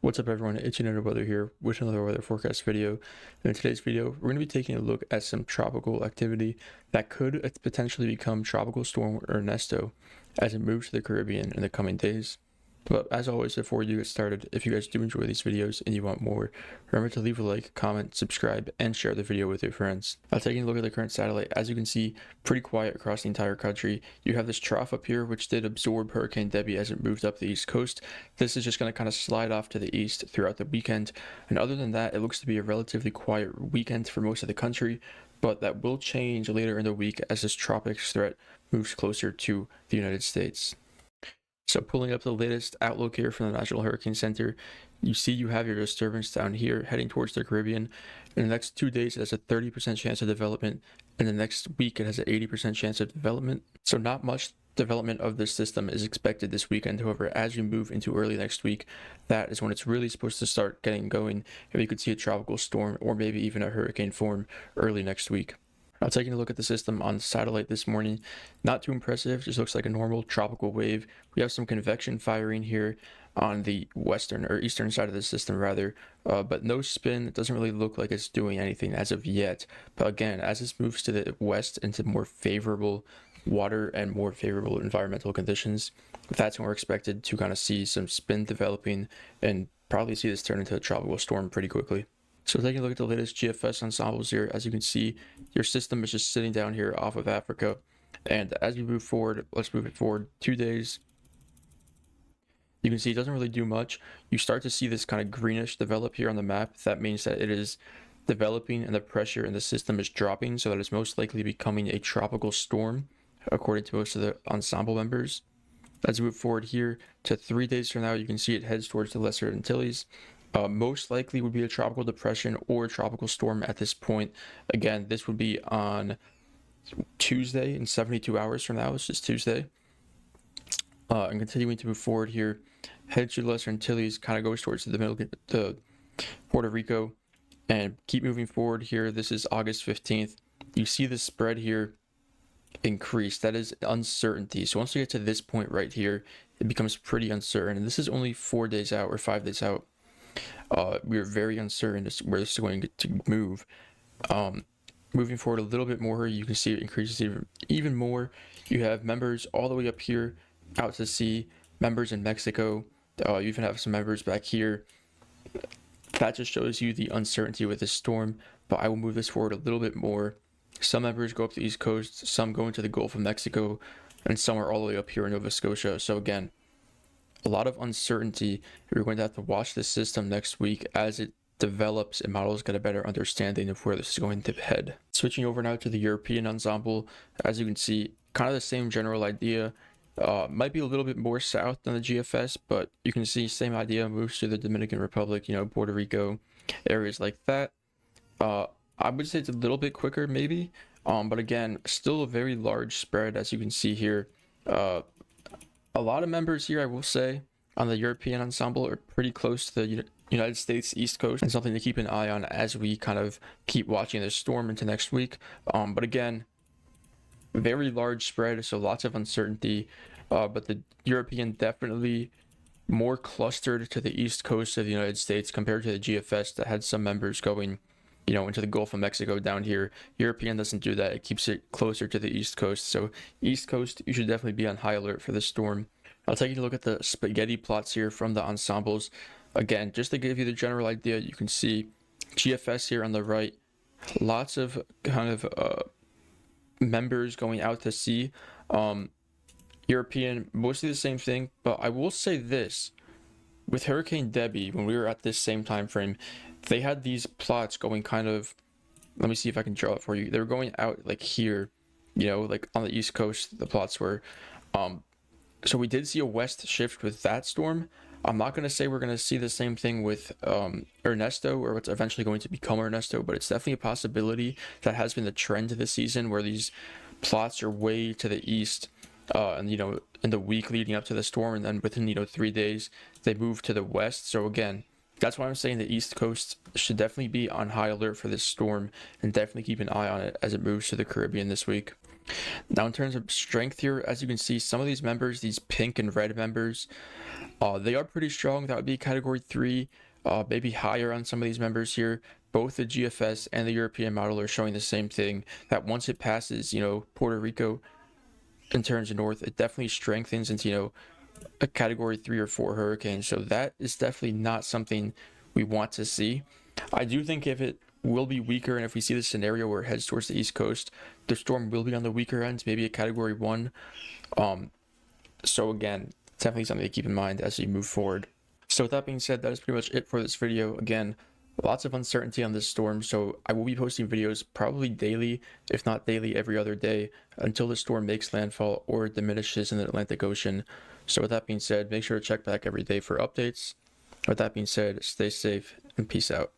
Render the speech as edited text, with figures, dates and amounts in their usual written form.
What's up everyone, it's Ernesto weather here with another weather forecast video. And in today's video, we're going to be taking a look at some tropical activity that could potentially become Tropical Storm Ernesto as it moves to the Caribbean in the coming days. But as always, before you get started, if you guys do enjoy these videos and you want more, remember to leave a like, comment, subscribe, and share the video with your friends. Now taking a look at the current satellite, as you can see, pretty quiet across the entire country. You have this trough up here, which did absorb Hurricane Debbie as it moved up the east coast. This is just going to kind of slide off to the east throughout the weekend. And other than that, it looks to be a relatively quiet weekend for most of the country, but that will change later in the week as this tropics threat moves closer to the United States. So pulling up the latest outlook here from the National Hurricane Center, you see you have your disturbance down here heading towards the Caribbean. In the next 2 days, it has a 30% chance of development. In the next week, it has an 80% chance of development. So not much development of this system is expected this weekend. However, as we move into early next week, that is when it's really supposed to start getting going. And we could see a tropical storm or maybe even a hurricane form early next week. Now taking a look at the system on satellite this morning, not too impressive, just looks like a normal tropical wave. We have some convection firing here on the western or eastern side of the system rather, but no spin. It doesn't really look like it's doing anything as of yet. But again, as this moves to the west into more favorable water and more favorable environmental conditions, that's when we're expected to kind of see some spin developing and probably see this turn into a tropical storm pretty quickly. So taking a look at the latest GFS ensembles here, as you can see, your system is just sitting down here off of Africa. And as we move forward, let's move it forward 2 days. You can see it doesn't really do much. You start to see this kind of greenish develop here on the map. That means that it is developing and the pressure in the system is dropping, so that it's most likely becoming a tropical storm, according to most of the ensemble members. As we move forward here to 3 days from now, you can see it heads towards the Lesser Antilles. Most likely would be a tropical depression or a tropical storm at this point. Again, this would be on Tuesday in 72 hours from now. It's just Tuesday. And continuing to move forward here, head to the Lesser Antilles, kind of goes towards the middle to Puerto Rico, and keep moving forward here. This is August 15th. You see the spread here increase. That is uncertainty. So once we get to this point right here, it becomes pretty uncertain. And this is only 4 days out or 5 days out. We're very uncertain as where this is going to move. Moving forward a little bit more, you can see it increases even more. You have members all the way up here out to sea, members in Mexico. You even have some members back here. That just shows you the uncertainty with this storm, but I will move this forward a little bit more. Some members go up the East Coast, some go into the Gulf of Mexico, and some are all the way up here in Nova Scotia. So again, a lot of uncertainty. We're going to have to watch this system next week as it develops and models get a better understanding of where this is going to head. Switching over now to the European ensemble, as you can see, kind of the same general idea. Might be a little bit more south than the GFS, but you can see same idea moves to the Dominican Republic, Puerto Rico, areas like that. I would say it's a little bit quicker maybe, but again, still a very large spread as you can see here. A lot of members here, I will say, on the European ensemble are pretty close to the United States East Coast, and something to keep an eye on as we kind of keep watching this storm into next week. But again, very large spread, so lots of uncertainty. But the European definitely more clustered to the East Coast of the United States compared to the GFS that had some members going, into the Gulf of Mexico down here. European doesn't do that. It keeps it closer to the East Coast. So East Coast, you should definitely be on high alert for this storm. I'll take you a look at the spaghetti plots here from the ensembles. Again, just to give you the general idea, you can see GFS here on the right. Lots of kind of members going out to sea. European, mostly the same thing. But I will say this. With Hurricane Debbie, when we were at this same time frame, they had these plots going kind of, let me see if I can draw it for you. They were going out like here, like on the East Coast, the plots were. So we did see a west shift with that storm. I'm not going to say we're going to see the same thing with Ernesto, or what's eventually going to become Ernesto, but it's definitely a possibility. That has been the trend this season, where these plots are way to the east. And in the week leading up to the storm, and then within 3 days they move to the west. So again, that's why I'm saying the East Coast should definitely be on high alert for this storm, and definitely keep an eye on it as it moves to the Caribbean this week. Now, in terms of strength here, as you can see, some of these members, these pink and red members, they are pretty strong. That would be category 3, maybe higher on some of these members here. Both the GFS and the European model are showing the same thing, that once it passes, Puerto Rico in terms of north, it definitely strengthens into, a category 3 or 4 hurricane. So that is definitely not something we want to see. I do think if it will be weaker, and if we see the scenario where it heads towards the east coast, the storm will be on the weaker ends, maybe a category 1. So again, definitely something to keep in mind as you move forward. So with that being said, that is pretty much it for this video. Again, lots of uncertainty on this storm, so I will be posting videos probably daily, if not daily, every other day, until the storm makes landfall or diminishes in the Atlantic Ocean. So with that being said, make sure to check back every day for updates. With that being said, stay safe and peace out.